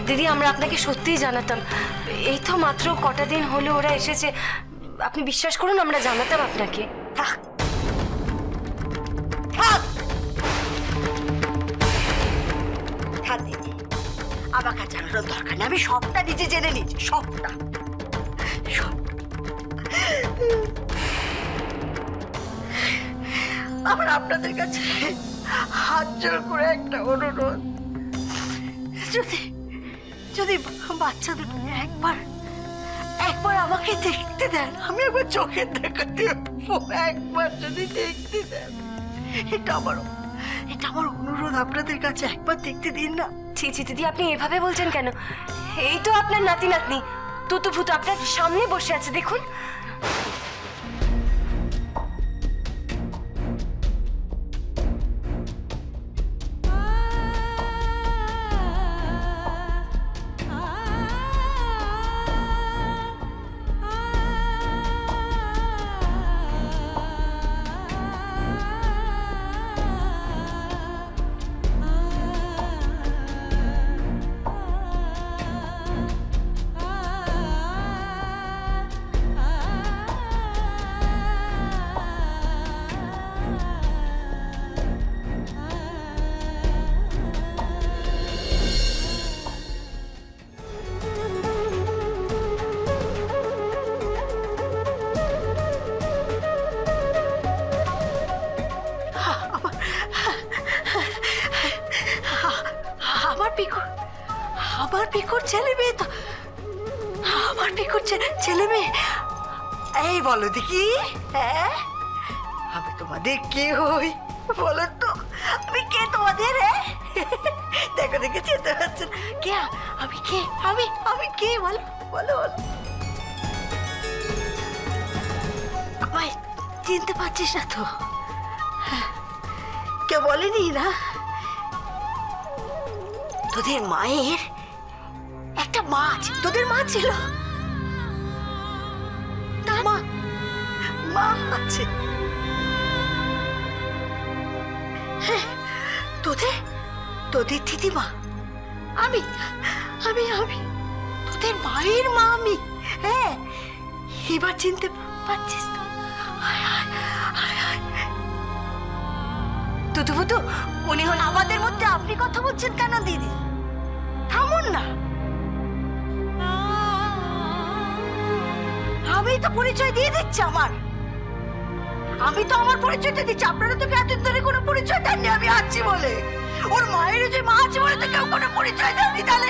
দিদি আমরা আপনাকে সত্যিই জানাতাম, এই তো মাত্র কটা দিন হলো ওরা এসেছে, আপনি বিশ্বাস করুন আমরা জানাতাম আপনাকে। থাক থাক থাক দিদি, আমাকে আর জানানোর দরকার নেই, আমি সবটা নিজে জেনে নিয়েছি, সবটা সব। আমার আপনাদের কাছে হাত জোর করে একটা অনুরোধ, যদি যদি বাচ্চা দুটো একবার একবার আমাকে দেখতে দেন, আমি একবার চোখের দেখা দেখবো, একবার যদি দেখতে দেন, এটা আমার অনুরোধ আপনাদের কাছে, একবার দেখতে দিন না। ছি ছি দিদি, আপনি এভাবে বলছেন কেন? এই তো আপনার নাতি নাতনি তুতু ফুতু আপনার সামনে বসে আছে, দেখুন। আমার পিকুর ছেলে মেয়ে তো, আমার পিকুর ছেলে মেয়ে, এই বলো দেখি, হ্যাঁ আমি তোমাদের কে হই বলো তো, আমি কে তোমাদের? দেখো দেখে চিনতে পারছেন কে আমি? কে আমি কে বলো বলো বলো, আমায় চিনতে পারছিস না তো? কেউ বলেনি না তোদের মায়ের একটা মা আছে? তোদের মা ছিল, তার মা আছে। হ্যাঁ, তোদের দিদিমা আমি আমি আমি তোদের মায়ের মা আমি। হ্যাঁ, এবার চিনতে পারছিস তো? তুতু ফুতু উনি হন আমাদের মধ্যে আপনি কথা বলছেন কেন দিদি? থামুন না, আমি তো পরিচয় দিয়ে দিচ্ছি আমি তো আমার পরিচয়টা দিচ্ছি, আপনারা তো এতদিন ধরে কোনো পরিচয় দেননি আমি আছি বলে। ওর মায়ের যে মা আছে বলে তো কেউ কোনো পরিচয় দেননি, তাহলে